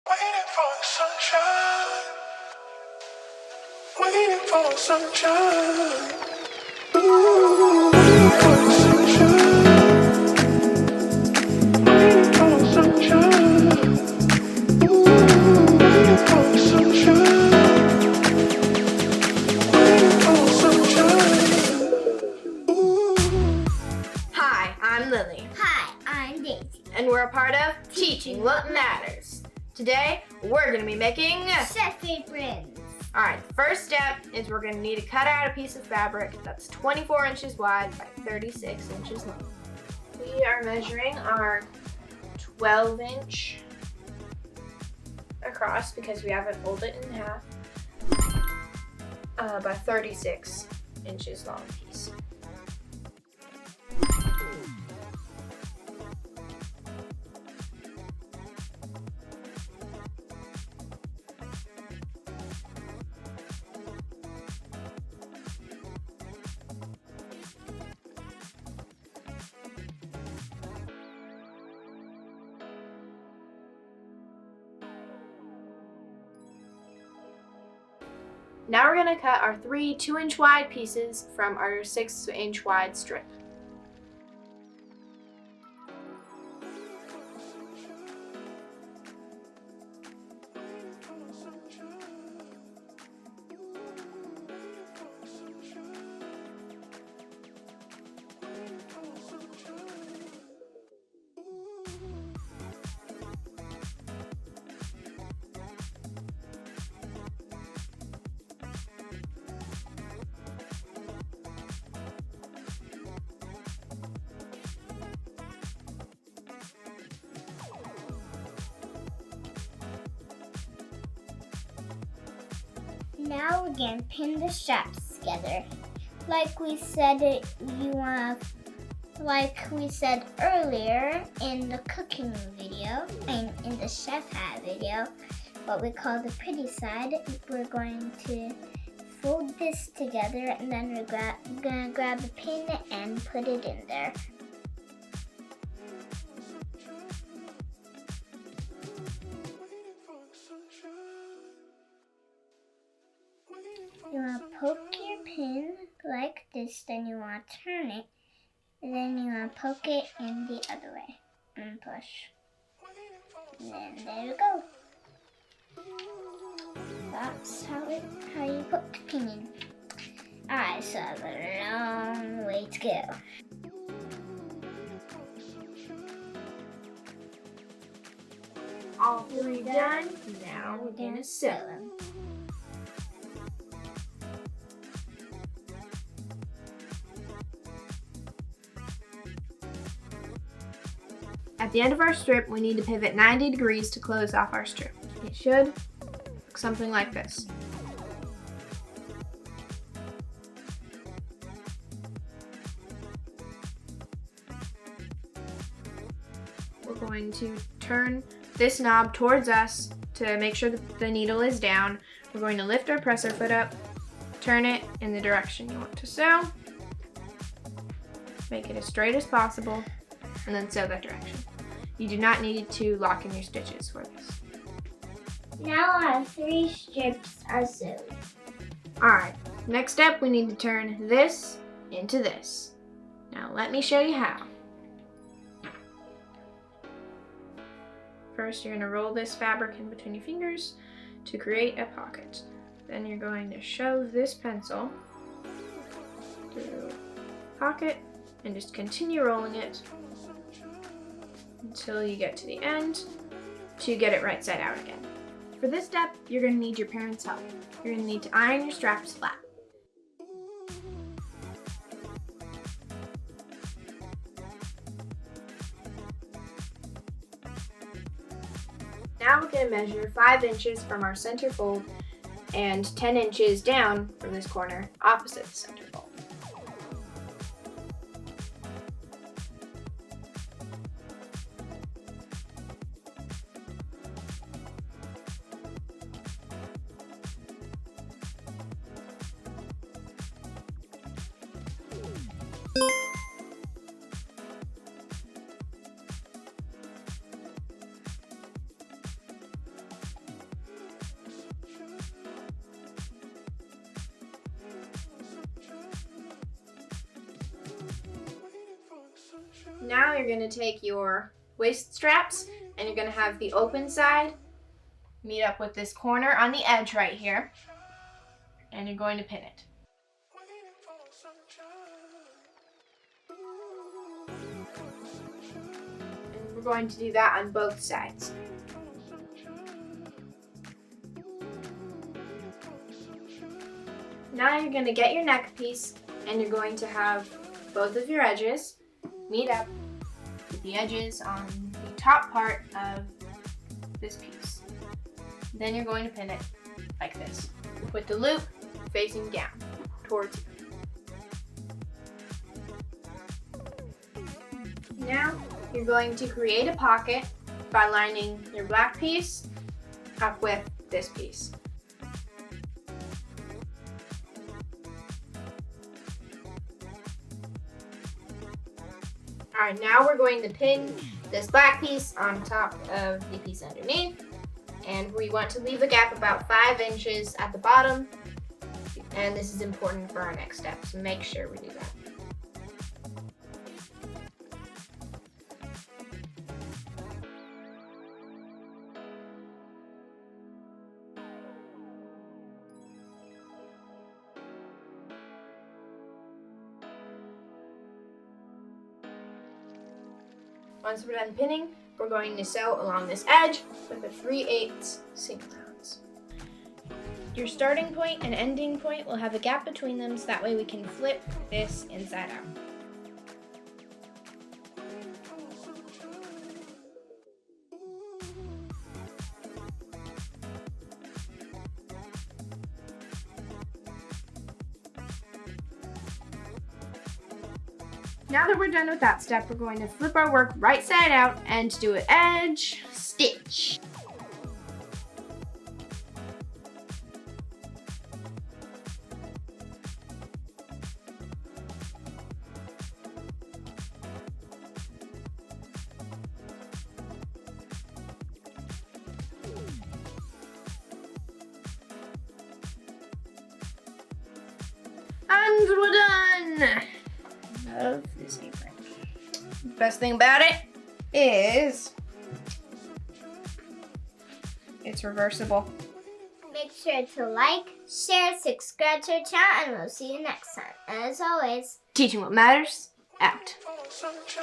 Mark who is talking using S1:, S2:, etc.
S1: Waiting for the sunshine. Waiting for the sunshine. Ooh, waiting for the sunshine. Waiting for the sunshine. Ooh, waiting for the sunshine. Waiting for the sunshine. Ooh.
S2: Hi, I'm Lily,
S3: Hi, I'm Daisy.
S2: and we're a part of Teaching What Matters. Today, we're going to be making...
S3: Chef aprons.
S2: Alright, the first step is we're going to need to cut out a piece of fabric that's 24 inches wide by 36 inches long. We are measuring our 12-inch across because we haven't folded it in half by 36 inches long piece. Now we're going to cut our 3 2-inch wide pieces from our 6-inch wide strip.
S3: Now we're going to pin the straps together. Like we said earlier in the cooking video and in the chef hat video, what we call the pretty side, we're going to fold this together and then we're going to grab a pin and put it in there. You want to poke your pin like this, then you want to turn it, and then you want to poke it in the other way and push. And then there you go. That's how you put the pin in. I still have a long way to go.
S2: All 3 done. Now we're going to sew them. At the end of our strip, we need to pivot 90 degrees to close off our strip. It should look something like this. We're going to turn this knob towards us to make sure that the needle is down. We're going to lift our presser foot up, turn it in the direction you want to sew, make it as straight as possible, and then sew that direction. You do not need to lock in your stitches for this.
S3: Now our 3 strips are sewed.
S2: Alright, next step we need to turn this into this. Now let me show you how. First you're going to roll this fabric in between your fingers to create a pocket. Then you're going to shove this pencil through the pocket and just continue rolling it until you get to the end to get it right side out again. For this step, you're going to need your parents' help. You're going to need to iron your straps flat. Now we're going to measure 5 inches from our center fold and 10 inches down from this corner opposite the center fold. Now you're going to take your waist straps and you're going to have the open side meet up with this corner on the edge right here, and you're going to pin it. And we're going to do that on both sides. Now you're going to get your neck piece and you're going to have both of your edges meet up with the edges on the top part of this piece. Then you're going to pin it like this, with the loop facing down towards you. Now you're going to create a pocket by lining your black piece up with this piece. Alright, now we're going to pin this black piece on top of the piece underneath, and we want to leave a gap about 5 inches at the bottom, and this is important for our next step, so make sure we do that. Once we're done pinning, we're going to sew along this edge with a 3/8 seam allowance. Your starting point and ending point will have a gap between them, so that way we can flip this inside out. Now that we're done with that step, we're going to flip our work right side out and do an edge stitch. And we're done! Love this apron. Best thing about it is it's reversible.
S3: Make sure to like, share, subscribe to our channel, and we'll see you next time. And as always,
S2: Teaching what matters, out.
S1: Sunshine.